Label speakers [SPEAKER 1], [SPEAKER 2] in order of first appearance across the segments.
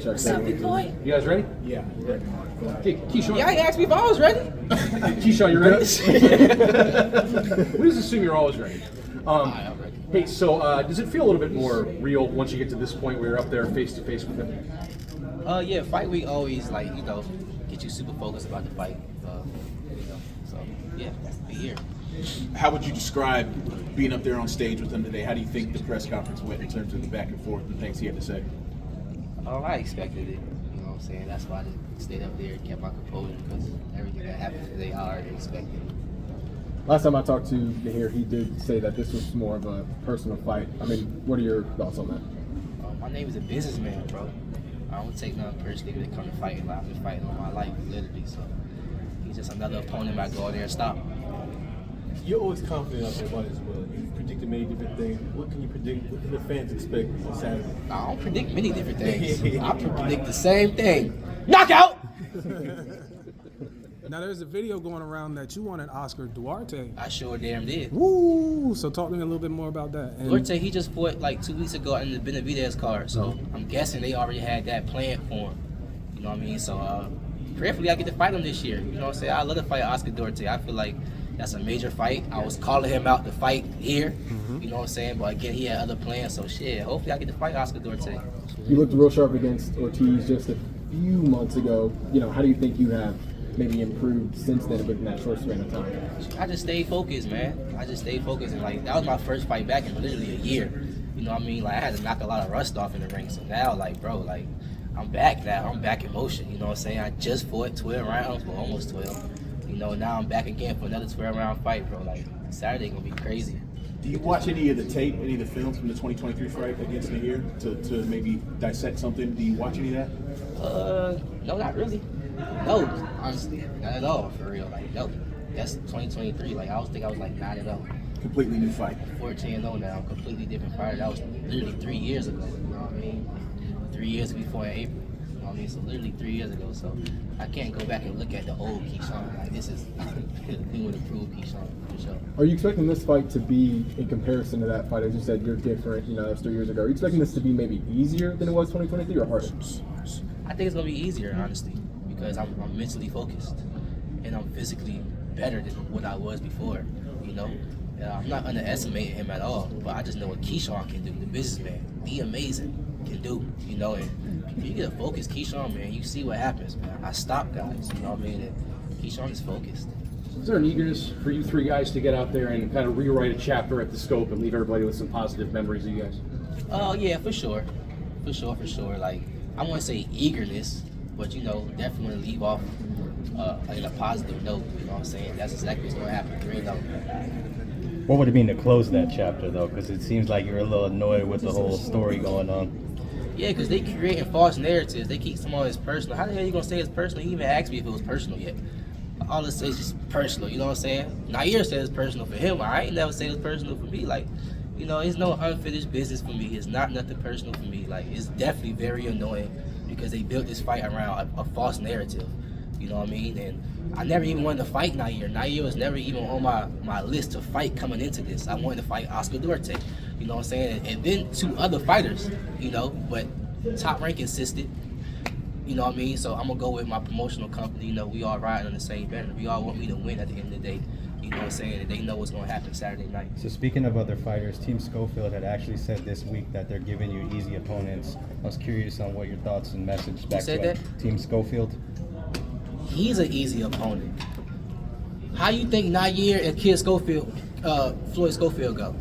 [SPEAKER 1] check.
[SPEAKER 2] What's up, big boy?
[SPEAKER 3] You guys ready?
[SPEAKER 1] Yeah.
[SPEAKER 3] Hey, Keyshawn.
[SPEAKER 2] Yeah, he asked me if I was ready.
[SPEAKER 3] Keyshawn, you ready? We just assume you're always ready.
[SPEAKER 2] I'm ready.
[SPEAKER 3] Hey, so does it feel a little bit more real once you get to this point where you're up there face to face with him?
[SPEAKER 2] Yeah, fight week always get you super focused about the fight. So yeah, be here.
[SPEAKER 4] How would you describe being up there on stage with him today? How do you think the press conference went in terms of the back and forth and things he had to say?
[SPEAKER 2] I expected it. You know what I'm saying? That's why I stayed up there and kept my composure because everything that happened today I already expected.
[SPEAKER 1] Last time I talked to Nahir, he did say that this was more of a personal fight. I mean, what are your thoughts on that?
[SPEAKER 2] My name is a businessman, bro. I don't take nothing personally when it comes to fighting. I've been fighting all my life, literally. So he's just another opponent I go in there and stop.
[SPEAKER 5] You're always confident out there about as well. You've predicted many different things. What can you predict? What can the fans expect on Saturday?
[SPEAKER 2] I don't predict many different things. I predict the same thing. Knockout!
[SPEAKER 6] Now there's a video going around that you wanted Oscar Duarte.
[SPEAKER 2] I sure damn did.
[SPEAKER 6] Woo! So talk to me a little bit more about that. And
[SPEAKER 2] Duarte, he just fought like 2 weeks ago in the Benavidez card, so I'm guessing they already had that planned for him. You know what I mean? So prayerfully I get to fight him this year. You know what I'm saying? I love to fight Oscar Duarte. I feel like that's a major fight. I was calling him out to fight here. You know what I'm saying? But again, he had other plans, so shit. Hopefully I get to fight Oscar Duarte.
[SPEAKER 1] You looked real sharp against Ortiz just a few months ago. You know, how do you think you have maybe improved since then within that short span of time?
[SPEAKER 2] I just stayed focused, man. I just stayed focused, and like that was my first fight back in literally a year. You know what I mean? Like I had to knock a lot of rust off in the ring. So now, like, bro, like I'm back now. I'm back in motion. You know what I'm saying? I just fought 12 rounds, well, almost 12. You know, now I'm back again for another 12-round fight, bro. Like Saturday gonna be crazy.
[SPEAKER 4] Do you watch any of the tape, any of the films from the 2023 fight against Nahir to maybe dissect something? Do you watch any of that?
[SPEAKER 2] No, not really. No, honestly, not at all, for real. Like, no, that's 2023. Like, I was like 9-0.
[SPEAKER 4] Completely new fight.
[SPEAKER 2] 14-0 now, completely different fighter. That was literally 3 years ago. You know what I mean? 3 years before in April. You know what I mean? So literally 3 years ago. So I can't go back and look at the old Keyshawn. Like, this is new and improved Keyshawn for sure.
[SPEAKER 1] Are you expecting this fight to be, in comparison to that fight, as you said, you're different, you know, that was 3 years ago. Are you expecting this to be maybe easier than it was 2023 or harder?
[SPEAKER 2] I think it's gonna be easier, honestly, because I'm mentally focused and I'm physically better than what I was before. You know, I'm not underestimating him at all, but I just know what Keyshawn can do, the businessman, the amazing can do. You know, and if you get a focused Keyshawn, man, you see what happens, man. I stop guys. You know what I mean? And Keyshawn is focused.
[SPEAKER 3] Is there an eagerness for you three guys to get out there and kind of rewrite a chapter at the Scope and leave everybody with some positive memories of you guys?
[SPEAKER 2] Oh yeah, for sure. Like, I wouldn't say eagerness, but you know, definitely want to leave off in a positive note. You know what I'm saying? That's exactly what's going to happen. 3-0.
[SPEAKER 7] What would it mean to close that chapter, though? Because it seems like you're a little annoyed with the whole story going on.
[SPEAKER 2] Yeah, because they creating false narratives. They keep some of it's personal. How the hell are you going to say it's personal? He even asked me if it was personal yet. All it says is just personal, you know what I'm saying? Nahir says it's personal for him. I ain't never say it's personal for me. Like, you know, it's no unfinished business for me. It's not nothing personal for me. Like, it's definitely very annoying because they built this fight around a false narrative. You know what I mean? And I never even wanted to fight Nahir. Nahir was never even on my list to fight coming into this. I wanted to fight Oscar Duarte. You know what I'm saying? And then 2 other fighters, you know, but Top Rank insisted. You know what I mean? So I'm going to go with my promotional company. You know, we all riding on the same banner. We all want me to win at the end of the day. You know what I'm saying? And they know what's going to happen Saturday night.
[SPEAKER 7] So speaking of other fighters, Team Schofield had actually said this week that they're giving you easy opponents. I was curious on what your thoughts and message back
[SPEAKER 2] said
[SPEAKER 7] to
[SPEAKER 2] that?
[SPEAKER 7] Team Schofield.
[SPEAKER 2] He's an easy opponent. How you think Nahir and Floyd Schofield go?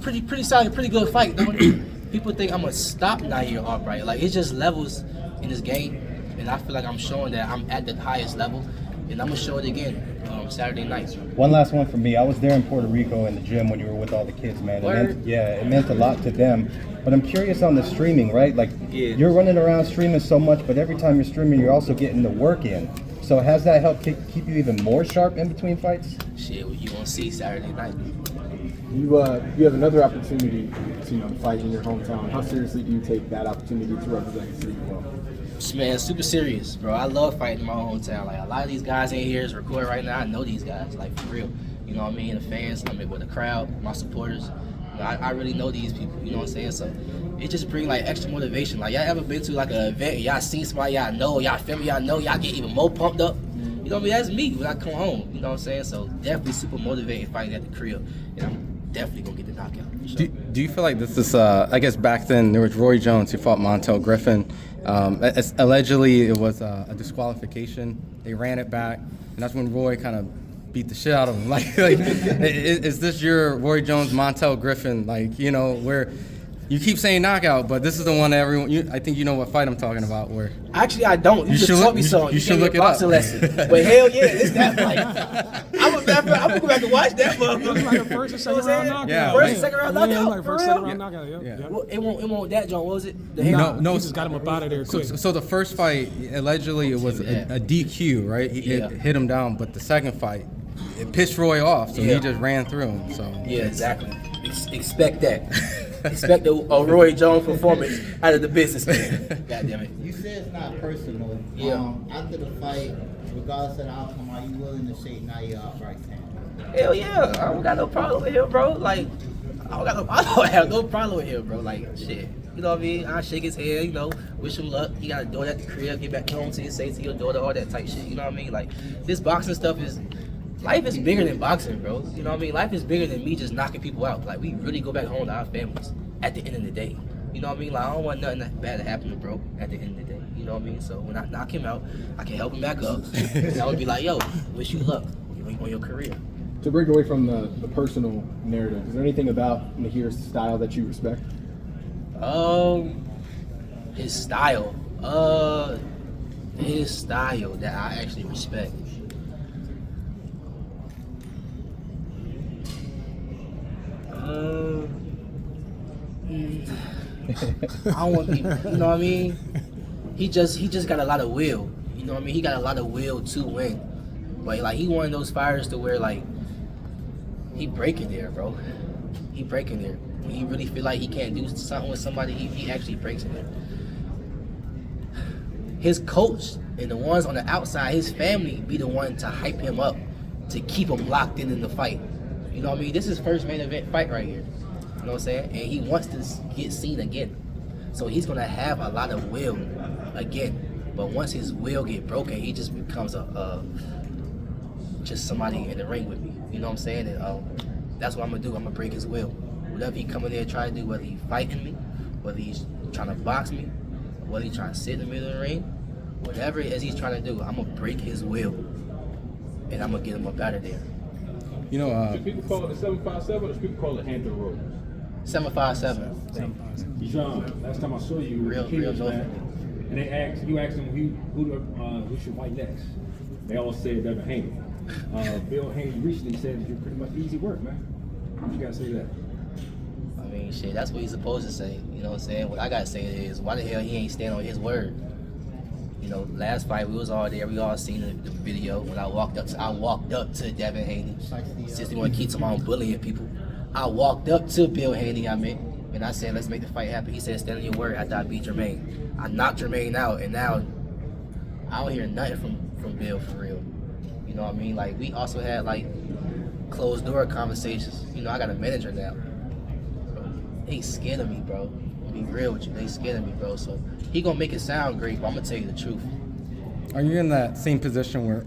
[SPEAKER 2] Pretty solid, pretty good fight, don't it? People think I'm going to stop Nahir Albright. Like, it's just levels in this game, and I feel like I'm showing that I'm at the highest level, and I'm gonna show it again Saturday night.
[SPEAKER 7] One last one for me. I was there in Puerto Rico in the gym when you were with all the kids, man. It meant a lot to them. But I'm curious on the streaming, right? Like, you're running around streaming so much, but every time you're streaming, you're also getting the work in. So has that helped keep you even more sharp in between fights?
[SPEAKER 2] Shit, well, you gonna see Saturday night.
[SPEAKER 1] You have another opportunity to fight in your hometown. How seriously do you take that opportunity to represent the city well?
[SPEAKER 2] Man, super serious, bro. I love fighting in my hometown. Like, a lot of these guys in here is recording right now. I know these guys, like, for real. You know what I mean? The fans, I mean, with the crowd, my supporters. You know, I really know these people. You know what I'm saying? So it just bring like extra motivation. Like y'all ever been to like an event and y'all seen somebody y'all know, y'all family y'all know, y'all get even more pumped up? You know what I mean? That's me when I come home. You know what I'm saying? So definitely super motivated fighting at the crib, and I'm definitely gonna get the knockout. For sure.
[SPEAKER 8] Do you feel like this is, I guess back then there was Roy Jones who fought Montel Griffin. Allegedly it was a disqualification. They ran it back, and that's when Roy kind of beat the shit out of him. Like is this your Roy Jones, Montel Griffin? Like, you know, where you keep saying knockout, but this is the one that everyone, I think you know what fight I'm talking about. Where
[SPEAKER 2] actually I don't. You just taught me something.
[SPEAKER 8] You should look it up.
[SPEAKER 2] Lesson. But hell yeah, it's that fight. I'm gonna go back and watch that motherfucker.
[SPEAKER 6] Like a first or second round knockout.
[SPEAKER 8] Yeah,
[SPEAKER 2] first and second round knockout.
[SPEAKER 6] Like first second round knockout. Yeah.
[SPEAKER 2] Well, it won't that John. What was it? The
[SPEAKER 8] No,
[SPEAKER 6] He just got him up out of there quick.
[SPEAKER 8] So the first fight, allegedly it was a DQ, right? It hit him down, but the second fight, it pissed Roy off, so he just ran through him. So
[SPEAKER 2] yeah, exactly. Expect that. Expect a Roy Jones performance out of the businessman. God damn it.
[SPEAKER 9] You said it's not personal.
[SPEAKER 2] Yeah.
[SPEAKER 9] After the fight, regardless of the outcome, are you willing to shake Nahir Albright's hand?
[SPEAKER 2] Hell yeah. I don't got no problem with him, bro. Like, I don't have no problem with him, bro. Like, shit. You know what I mean? I shake his hand, you know, wish him luck. You got a daughter at the crib, get back home to your say to your daughter, all that type shit. You know what I mean? Like, this boxing stuff is, life is bigger than boxing, bro. You know what I mean? Life is bigger than me just knocking people out. Like, we really go back home to our families at the end of the day. You know what I mean? Like, I don't want nothing that bad to happen to bro at the end of the day. You know what I mean? So when I knock him out, I can help him back up. And I would be like, yo, wish you luck on your career.
[SPEAKER 1] To break away from the personal narrative, is there anything about Nahir's style that you respect?
[SPEAKER 2] His style. His style that I actually respect. I don't want to be, you know what I mean? He just got a lot of will. You know what I mean? He got a lot of will to win. But like, he one of those fighters to where like, he breaking there, bro. He breaking there. When he really feel like he can't do something with somebody, he actually breaks in there. His coach and the ones on the outside, his family be the one to hype him up, to keep him locked in the fight. You know what I mean? This is his first main event fight right here. You know what I'm saying? And he wants to get seen again. So he's gonna have a lot of will again. But once his will get broken, he just becomes just somebody in the ring with me. You know what I'm saying? And that's what I'm gonna do. I'm gonna break his will. Whatever he come in there and try to do, whether he's fighting me, whether he's trying to box me, whether he's trying to sit in the middle of the ring, whatever it is he's trying to do, I'm gonna break his will. And I'm gonna get him up out of there.
[SPEAKER 3] You know, do people call it the 757 or do people call it Hampton Road?
[SPEAKER 2] 757.
[SPEAKER 3] Keyshawn, last time I saw you,
[SPEAKER 2] Real
[SPEAKER 3] man, and you asked them who should fight next. They all said Devin Haney. Bill Haney recently said that you're pretty much easy work, man. What you gotta say to that?
[SPEAKER 2] I mean, shit, that's what he's supposed to say. You know what I'm saying? What I gotta say is, why the hell he ain't stand on his word? You know, last fight we was all there. We all seen the video when I walked up to Devin Haney. Since they want to keep someone bullying people, I walked up to Bill Haney. And I said, let's make the fight happen. He said, stand on your word after I beat Jermaine. I knocked Jermaine out, and now I don't hear nothing from Bill for real. You know what I mean? Like, we also had like closed door conversations. You know, I got a manager now. They scared of me, bro. Be real with you, they scared of me, bro. So he gonna make it sound great, but I'm gonna tell you the truth.
[SPEAKER 8] Are you in that same position where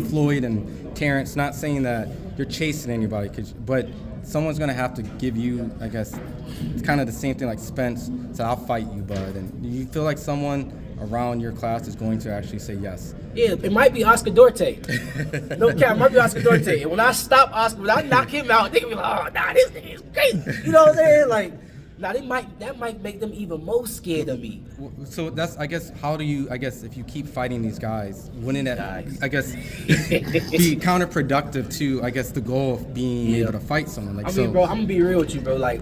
[SPEAKER 8] Floyd and Terrence, not saying that you're chasing anybody, but someone's gonna have to give you, I guess, it's kind of the same thing like Spence said, I'll fight you, bud. And do you feel like someone around your class is going to actually say yes?
[SPEAKER 2] Yeah, it might be Oscar Duarte. No cap, it might be Oscar Duarte. And when I stop Oscar, when I knock him out, they can be like, oh, nah, this nigga is crazy. You know what I'm saying? Like, now that might make them even more scared of me.
[SPEAKER 8] So that's, I guess, how do you, I guess, if you keep fighting these guys, wouldn't that, I guess, be counterproductive to, I guess, the goal of being able to fight someone? Like,
[SPEAKER 2] I mean, bro, I'm gonna be real with you, bro. Like,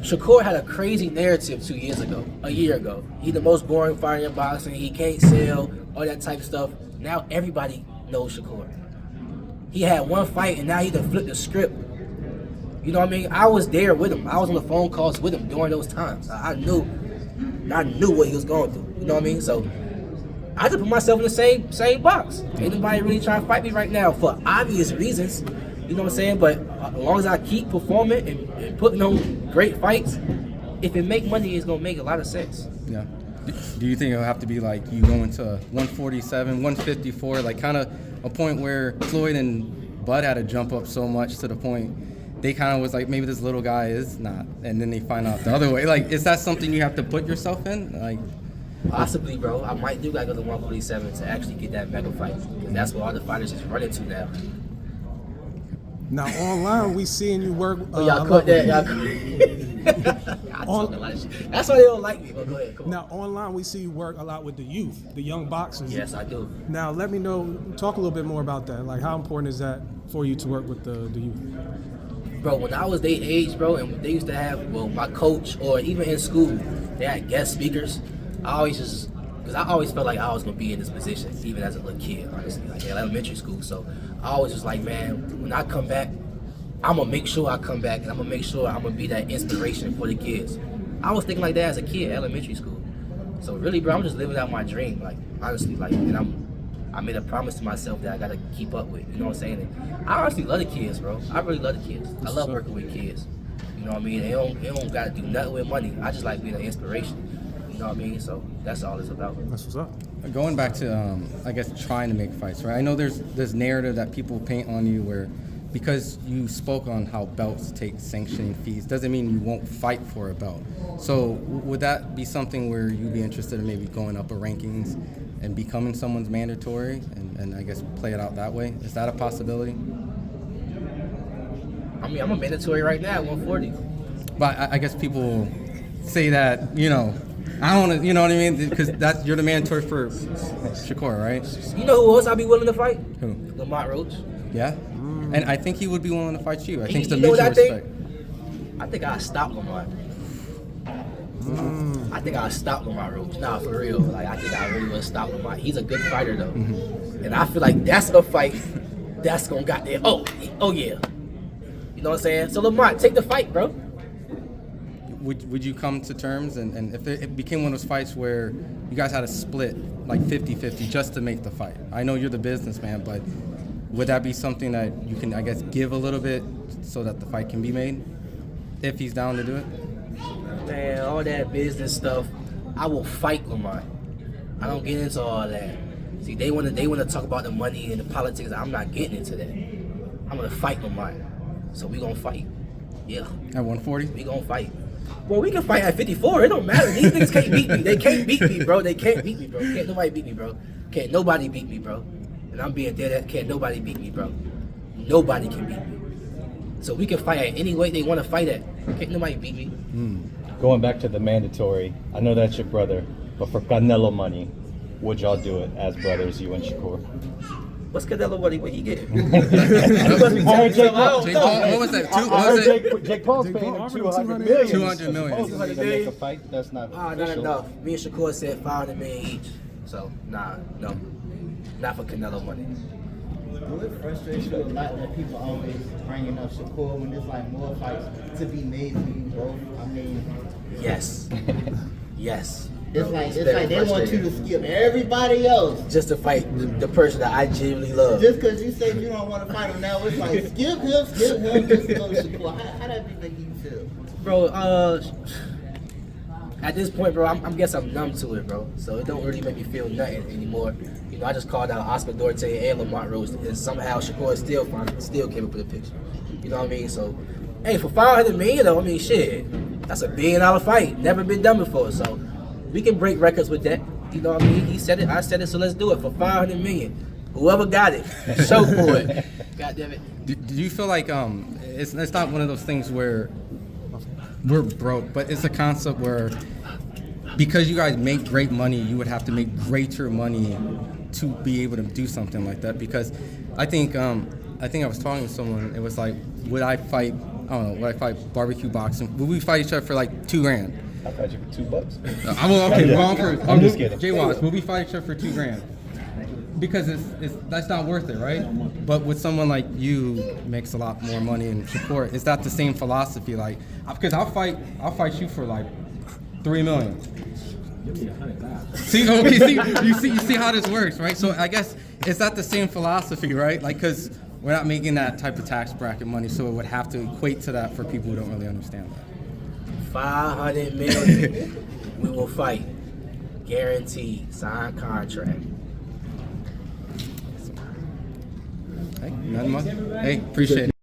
[SPEAKER 2] Shakur had a crazy narrative a year ago. He the most boring fighter in boxing. He can't sell, all that type of stuff. Now everybody knows Shakur. He had one fight, and now he done flipped the script. You know what I mean? I was there with him. I was on the phone calls with him during those times. I knew what he was going through. You know what I mean? So I just put myself in the same box. Ain't nobody really trying to fight me right now for obvious reasons. You know what I'm saying? But as long as I keep performing and putting on great fights, if it make money, it's gonna make a lot of sense.
[SPEAKER 8] Yeah. Do you think it'll have to be like you go into 147, 154, like kind of a point where Floyd and Bud had to jump up so much to the point they kind of was like, maybe this little guy is not, and then they find out the other way. Like, is that something you have to put yourself in? Like,
[SPEAKER 2] possibly, bro. I might do gotta go to 147 to actually get that mega fight, because that's what all the fighters is running to now.
[SPEAKER 6] Now online we seeing you work.
[SPEAKER 2] Y'all cut that. Y'all I talk a lot of shit. That's why they don't like me. But go ahead. Come on.
[SPEAKER 6] Now online we see you work a lot with the youth, the young boxers.
[SPEAKER 2] Yes, I do.
[SPEAKER 6] Now let me know. Talk a little bit more about that. Like, how important is that for you to work with the youth?
[SPEAKER 2] Bro, when I was their age, bro, and they used to have, well, my coach, or even in school, they had guest speakers. Because I always felt like I was going to be in this position, even as a little kid, honestly, like in elementary school. So I always was like, man, when I come back, I'm going to make sure I come back, and I'm going to make sure I'm going to be that inspiration for the kids. I was thinking like that as a kid, elementary school. So really, bro, I'm just living out my dream, like, honestly, like, and I made a promise to myself that I got to keep up with, you know what I'm saying? And I honestly love the kids, bro. I really love the kids. I love working with kids. You know what I mean? They don't got to do nothing with money. I just like being an inspiration. You know what I mean? So that's all it's about.
[SPEAKER 6] That's what's up.
[SPEAKER 8] going back to, I guess, trying to make fights, right? I know there's this narrative that people paint on you where because you spoke on how belts take sanctioning fees doesn't mean you won't fight for a belt. So would that be something where you'd be interested in maybe going up a rankings and becoming someone's mandatory and I guess play it out that way? Is that a possibility?
[SPEAKER 2] I mean, I'm a mandatory right now at 140.
[SPEAKER 8] But I guess people say that, you know, I don't want to, you know what I mean? Because you're the mandatory for Shakur, right?
[SPEAKER 2] You know who else I'd be willing to fight?
[SPEAKER 8] Who?
[SPEAKER 2] Lamont Roach.
[SPEAKER 8] Yeah? And I think he would be willing to fight you. I think it's the
[SPEAKER 2] You know what
[SPEAKER 8] mutual
[SPEAKER 2] I think?
[SPEAKER 8] respect.
[SPEAKER 2] I think I'll stop Lamont. I think I'll stop Lamont Roach. Nah, for real. Like, I think I really will stop Lamont. He's a good fighter, though. And I feel like that's a fight that's going to got there. Oh, yeah. You know what I'm saying? So, Lamont, take the fight, bro.
[SPEAKER 8] Would you come to terms and if it became one of those fights where you guys had to split like 50-50 just to make the fight? I know you're the businessman, but would that be something that you can, I guess, give a little bit so that the fight can be made if he's down to do it?
[SPEAKER 2] Man, all that business stuff, I will fight Lamont. I don't get into all that. See, they want to talk about the money and the politics. I'm not getting into that. I'm gonna fight Lamont. So we gonna fight. Yeah.
[SPEAKER 8] At 140?
[SPEAKER 2] We gonna fight. Well, we can fight at 54. It don't matter. These niggas can't beat me. They can't beat me, bro. They can't beat me, bro. Can't nobody beat me, bro. Can't nobody beat me, bro. And I'm being dead at. Can't nobody beat me, bro. Nobody can beat me. So we can fight at any weight they want to fight at. Can't nobody beat me.
[SPEAKER 7] Going back to the mandatory, I know that's your brother, but for Canelo money, would y'all do it as brothers, you and Shakur?
[SPEAKER 2] What's Canelo money? What he get?
[SPEAKER 8] What was that?
[SPEAKER 7] Jake Paul's paying him 200 million.
[SPEAKER 8] 200 million.
[SPEAKER 7] Supposedly to make a fight, that's not
[SPEAKER 2] Not
[SPEAKER 7] official.
[SPEAKER 2] enough. Me and Shakur said 500 million each. So, no. Not for Canelo money.
[SPEAKER 9] Do it frustrate you a lot when people always bringing up Shakur when there's like more fights to be made for you both? I mean,
[SPEAKER 2] Yes. Yes.
[SPEAKER 9] it's
[SPEAKER 2] Bro,
[SPEAKER 9] like
[SPEAKER 2] very
[SPEAKER 9] they want you to skip everybody else
[SPEAKER 2] just to fight the person that I genuinely love.
[SPEAKER 9] just because you said you don't want to fight him. Now it's like skip him, just to go to Shakur. How that be making you feel?
[SPEAKER 2] Bro, at this point, bro, I guess I'm numb to it, bro. So it don't really make me feel nothing anymore. You know, I just called out Oscar Duarte and Lamont Roach, and somehow Shakur still came up with a picture. You know what I mean? So, hey, for 500 million, though, I mean, shit, that's $1 billion fight. Never been done before, so we can break records with that. You know what I mean? He said it, I said it, so let's do it for 500 million. Whoever got it, show for it. God damn it.
[SPEAKER 8] Do you feel like it's not one of those things where we're broke, but it's a concept where because you guys make great money, you would have to make greater money to be able to do something like that? Because I think I was talking to someone. It was like, would I fight barbecue boxing? Would we fight each other for like $2,000?
[SPEAKER 7] I'll fight you for $2.
[SPEAKER 8] I'm
[SPEAKER 7] just kidding.
[SPEAKER 8] Jay Watts, would we fight each other for $2,000? Because that's not worth it, right? But with someone like you makes a lot more money in support, is that the same philosophy? Like, because I'll fight you for like $3 million. See, okay, you see how this works, right? So I guess is that the same philosophy, right? Like, because we're not making that type of tax bracket money, so it would have to equate to that for people who don't really understand that.
[SPEAKER 2] 500 million. We will fight. Guaranteed. Signed contract.
[SPEAKER 8] Hey, nothing much. Hey, appreciate it.